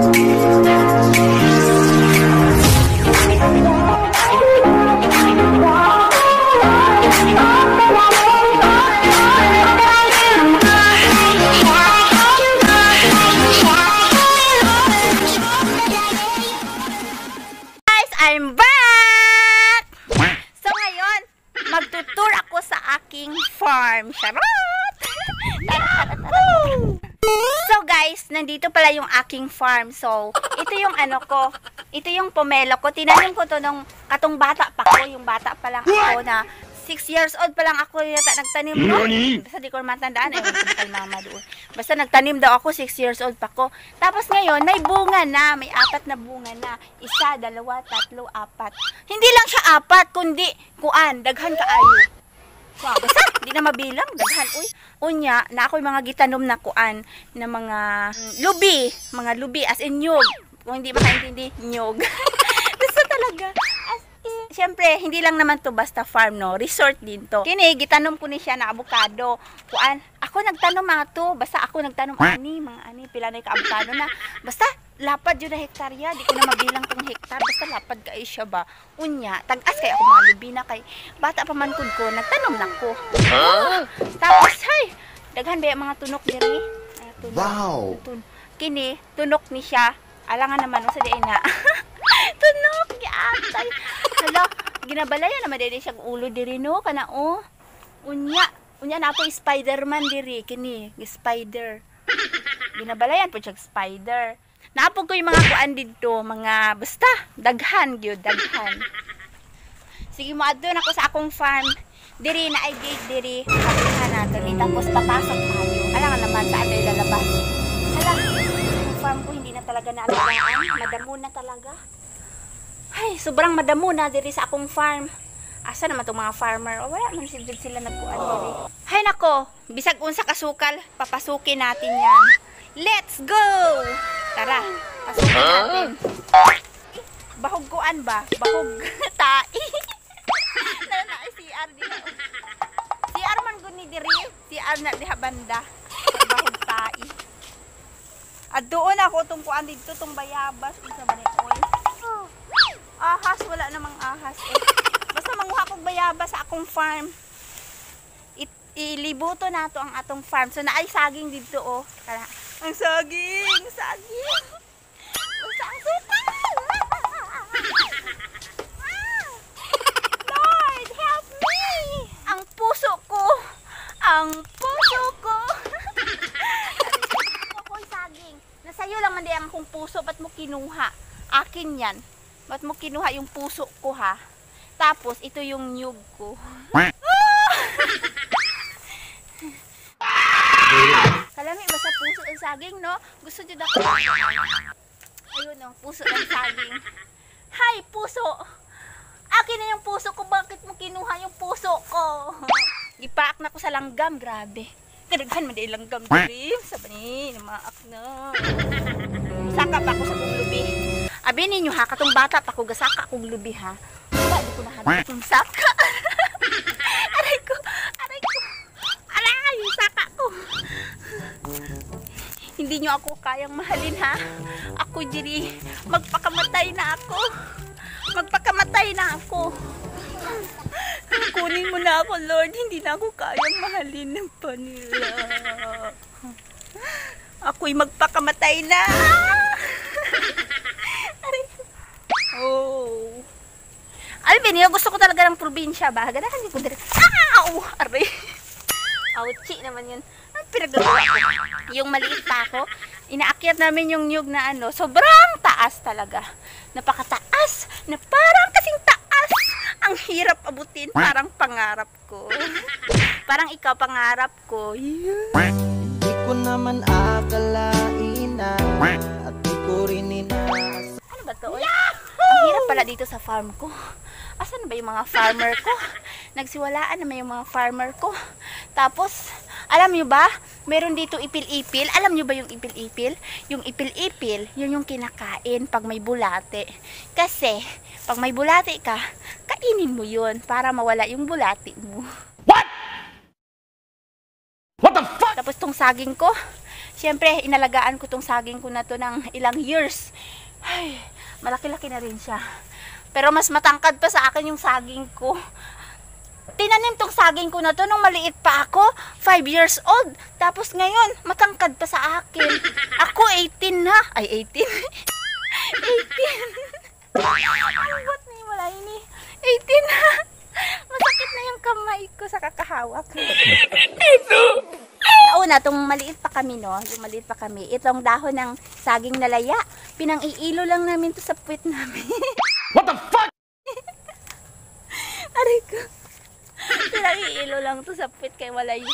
I'm back! So ngayon, magtutur ako sa aking farm. Charot! So guys, nandito pala yung aking farm. So, ito yung ano ko. Ito yung pomelo ko. Tinanim ko to nung katong bata pa ko. Yung bata pa lang ako na 6 years old pa lang ako yata nagtanim no? Basta di ko matandaan. Kay mama doon. Basta nagtanim daw ako 6 years old pa ko. Tapos ngayon, may bunga na. May 4 na bunga na. 1, 2, 3, 4. Hindi lang siya 4, kundi kuan. Daghan kaayo. Wow, basta di na mabilang. Daghan. Uy, unya, na ako'y mga gitanom na kuan na mga lubi. Mga lubi as in nyog. Kung hindi makaintindi, nyog. Basta talaga. Siyempre, hindi lang naman to basta farm, no? Resort din to. Kini, gitanom ko ni siya na avocado. Kuan, ako nagtanom mga to. Basta ako nagtanom mga ani, pila na yung avocado na. Basta, lapad yun na hektarya. Di ko na mabilang kung hektar. Basta lapad kayo siya ba. Unya, tag-as kay ako mga lubi na kay bata pa man ko, nagtanom na ko. Tapos, hay, daghan ba yung mga tunok diri? Tunok. Wow! Kini, tunok ni siya. Alangan naman, sa diin na. Tunok, atay. Hala, ginabalayan naman din siyang ulo diri no, kana o. Unya na po Spider-Man diri kini, spider. Ginabalayan po siyang spider. Naapog ko yung mga kuan dito, mga basta daghan gyud, daghan. Sige mo adto ako sa akong farm. Diri na ay gate diri. Habihan nato ni tapos papasok tayo. Alangan naman sa ato ilalabas. Hala, yung farm ko hindi na talaga naalagaan, madamo na talaga. Ay, sobrang madamo na diri sa akong farm. Asa naman itong mga farmer? O, wala man sila nagkuhan diri. Hay nako, bisag unsa kasukal, papasukin natin yan. Let's go! Tara, pasukin natin. Bahog kuan ba? Bahog tai. Na CR dito. CR man gud ni diri, CR na diha banda. Bahog tai. At doon ako itong kuan dito, itong bayabas. Isa ba ni oy? Ahas, wala namang ahas eh. Basta manguha kong bayabas sa akong farm. Ilibuto na to ang atong farm. So naay saging dito oh. Ang saging, saging. Basta ang sukal. Lord, help me. Ang puso ko. Ang puso ko. Ako'y saging. Nasayo lang man di ang akong puso. Ba't mo kinuha? Akin yan. Ba't mo kinuha yung puso ko ha? Tapos, ito yung nyug ko. Kalami, basta puso ng saging, no? Gusto nyo na ko. Ayun, no? Puso ng saging. Hay, puso! Akin na yung puso ko. Bakit mo kinuha yung puso ko? Gipaak na ko sa langgam. Grabe. Kadaghan man din langgam. Dirim. Sabi ni, namaak na. Saka pa ako sa kong lubi. Abi ninyo ha, katong bata pa ko gasaka kong lubi ha. Wala, di ko nahanap yung saka. Aray ko, aray ko. Aray, yung saka ko. Hindi nyo ako kayang mahalin ha. Ako diri, magpakamatay na ako. Magpakamatay na ako. Kunin mo na ako, Lord. Hindi na ako kayang mahalin ng panila. Ako'y magpakamatay na. Oh. Alvin, yung gusto ko talaga ng probinsya ba? Ganahan ko direct. Ow! Aray. Ouchie naman yun. Ang pinagagawa ko. Yung maliit pa ako, inaakyat namin yung nyug na ano, sobrang taas talaga. Napakataas, na parang kasing taas. Ang hirap abutin, parang pangarap ko. Parang ikaw pangarap ko. Yeah. Hindi ko naman akalain na at di ko rin inaas. Ano ba to? Ang hirap pala dito sa farm ko. Asan ba yung mga farmer ko? Nagsiwalaan naman yung mga farmer ko. Tapos, alam nyo ba? Meron dito ipil-ipil. Alam nyo ba yung ipil-ipil? Yung ipil-ipil, yun yung kinakain pag may bulate. Kasi, pag may bulate ka, kainin mo yun para mawala yung bulate mo. What? What the fuck? Tapos tong saging ko, Siyempre, inalagaan ko tong saging ko na to ng ilang years. Ay, malaki-laki na rin siya. Pero mas matangkad pa sa akin yung saging ko. Tinanim tong saging ko na to nung maliit pa ako, 5 years old. Tapos ngayon, matangkad pa sa akin. Ako 18 na. Ay, 18. 18. Ang bot ni wala ini. 18 na. Masakit na yung kamay ko sa kakahawak. Una, itong maliit pa kami, no? Yung maliit pa kami. Itong dahon ng saging na laya. Pinang-iilo lang namin to sa puwet namin. What the fuck? Aray ko. Pinang-iilo lang to sa puwet kay walay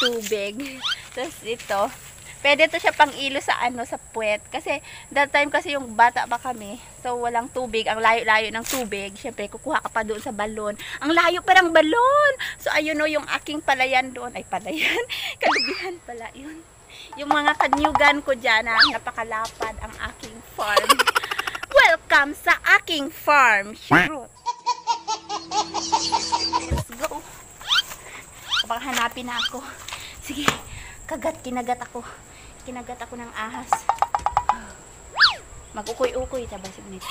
tubig. Tapos ito, pwede to siya pang-ilo sa sa puwet. Kasi that time kasi yung bata pa kami, so walang tubig, ang layo-layo ng tubig. Syempre kukuha ka pa doon sa balon. Ang layo pa ng balon. So ayun, no, yung aking palayan doon, ay palayan, kalubihan pala yun. Yung mga kanyugan ko dyan na napakalapad ang aking farm. Welcome sa aking farm. Sure. Let's go. Kapag hanapin na ako. Sige, kinagat ako. Kinagat ako ng ahas. Mag-ukoy-ukoy. Tabas yung nito.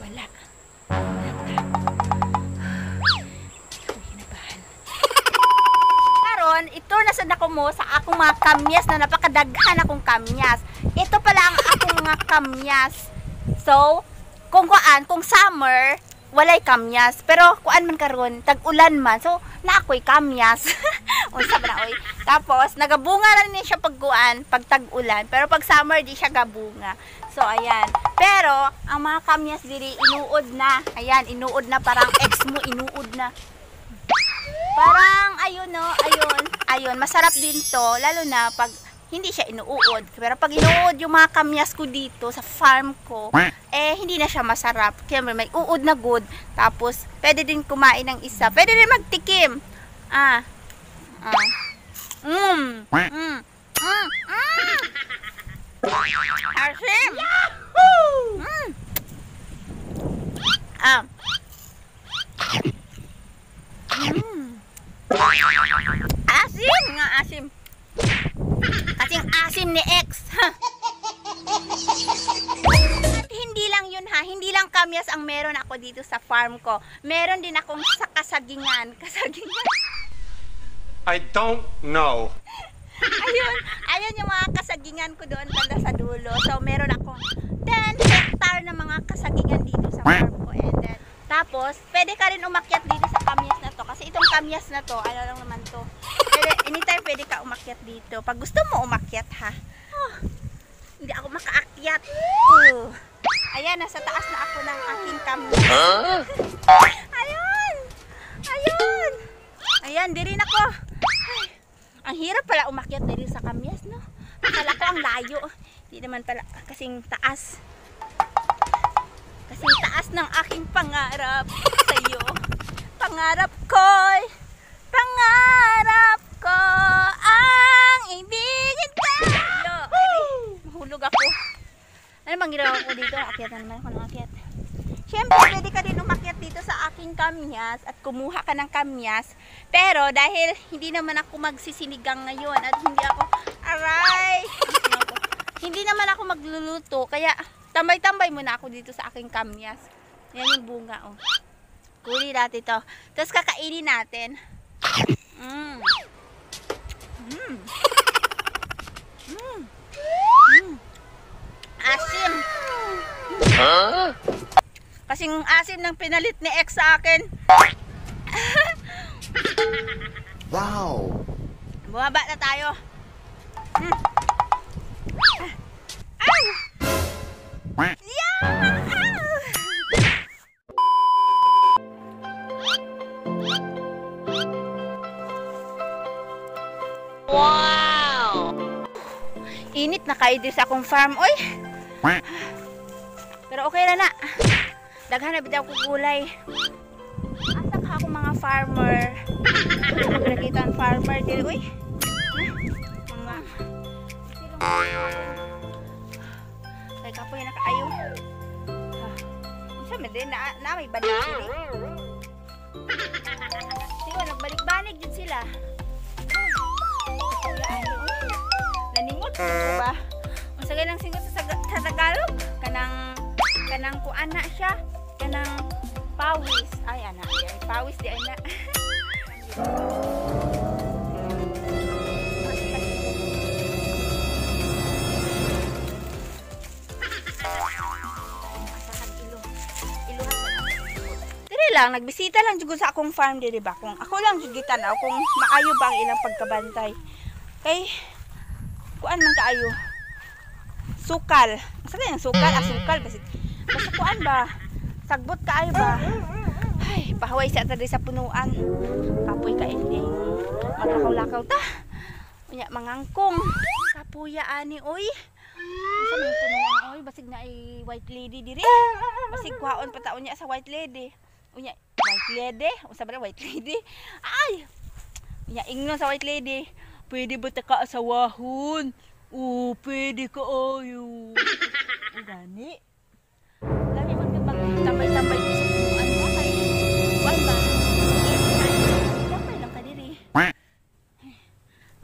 Wala. Karon, ito nasad ako mo sa akong mga kamyas na napakadaghan akong kamyas. Ito pala ang akong mga kamyas. So, kung summer, walay kamyas. Pero kuan man karon, tag-ulan man. So, naakoy kamyas. Unsa ba na oy? Tapos nagabunga na rin siya pag tag-ulan. Pero pag summer di siya gabunga. So ayan. Pero ang mga kamyas diri inuod na. Ayan, inuod na, parang ex mo inuod na. Parang ayun, no, ayun, masarap din to lalo na pag hindi siya inuud. Pero pag inuud yung mga kamyas ko dito sa farm ko, hindi na siya masarap. Kaya may uod na good. Tapos, pwede din kumain ng isa. Pwede din magtikim. Asim! Asim! Nga asim. Kasing asim ni X. Hindi lang yun ha. Hindi lang kamyas ang meron ako dito sa farm ko. Meron din akong sa kasagingan. I don't know. Ayun yung mga kasagingan ko doon banda sa dulo. So meron akong 10 hectare na mga kasagingan dito sa farm ko. And then, tapos, pwede ka rin umakyat dito sa kamyas na to. Kasi itong kamyas na to, ano lang naman to. Anytime pwede ka umakyat dito. Pag gusto mo umakyat ha. Hindi ako makaakyat. Ayan, nasa taas na ako ng aking kamyas. Ayan, diri na ko. Ang hirap pala umakyat diri sa kamyas, no? Akala ko ang layo. Hindi naman pala kasing taas. Kasing taas ng aking pangarap sa iyo. Pangarap ko ang ibigin ka. Mahulog ako. Ano bang ginawa ko dito? Akyat na naman ako ng akyat. Siyempre, pwede ka din umakyat dito sa aking kamyas at kumuha ka ng kamyas. Pero dahil hindi naman ako magsisinigang ngayon at hindi naman ako magluluto, kaya tambay-tambay muna ako dito sa aking kamyas. Yan yung bunga, oh. Kuli natin ito. Tapos kakainin natin. Asim. Kasing asim ng pinalit ni X sa akin. Wow! Bumaba na tayo. Wow! Init na kayo din sa akong farm, oy. Pero okay na na. Daghan na bitaw ko gulay. Asa ka ako mga farmer. Magkakita ang farmer dito, uy. Kaya kapoy na kaayo. Isa man din na may balik dito. Sige, nagbalik-balik din sila. ani oy. Naningot ko ba? Unsa ganang singot sa Tagalog? Kanang kuana siya. Kanang pawis. Ay ana, ay pawis di ana. Lang nagbisita lang jud sa akong farm diri ba kung ako lang jud gitanaw kung maayo ba ang ilang pagkabantay kay kuan man kaayo sukal asa yung sukal asukal basta kuan ba sagbot kaayo ba ay pahaway sa tadi sa punuan kapoy ka ending maglakaw-lakaw ta unya mangangkong kapuya ani oy sa may punuan oy basig na ay white lady diri basig kuhaon pa taon niya sa white lady unya white lady usa ba white lady ay unya ingnon sa white lady pwede ba ta kaasawahon pwede ka ayo gani lami magtambay-tambay sa punuan mo kay kuan ba tambay lang ka diri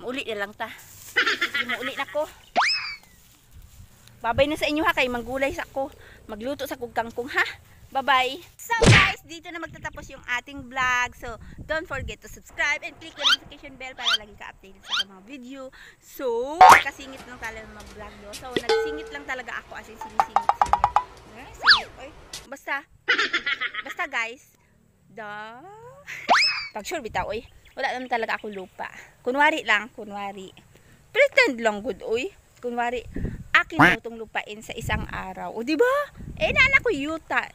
mauli na lang ta mauli na ko babay na sa inyo ha kay manggulay sa ko magluto sa kog kangkong ha. Bye-bye! So guys, dito na magtatapos yung ating vlog. So, don't forget to subscribe and click the notification bell para lagi ka updated sa mga video. So, kasingit lang talaga mga vlog do. So, nagsingit lang talaga ako as in sinisingit-singit. Singit, oy. Basta guys, pag sure bitaw, oy. Wala naman talaga ako lupa. Kunwari lang, kunwari. Pretend lang good, oy. Kunwari, akin mo itong lupain sa isang araw. O, diba? Naanak ko yuta.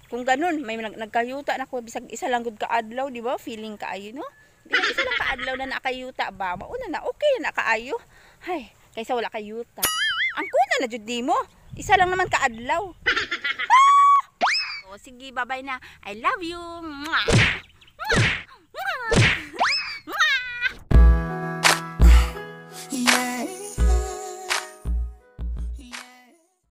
Kung ganun, may nagkayuta na ko bisag isa lang gud kaadlaw, di ba? Feeling kaayo, no? Bisag isa lang kaadlaw na nakayuta ba? Mauna na okay na kaayo. Hay, kaysa wala kayuta. Ang kuna na jud di mo. Isa lang naman kaadlaw. O sige, bye-bye na. I love you. Mwah!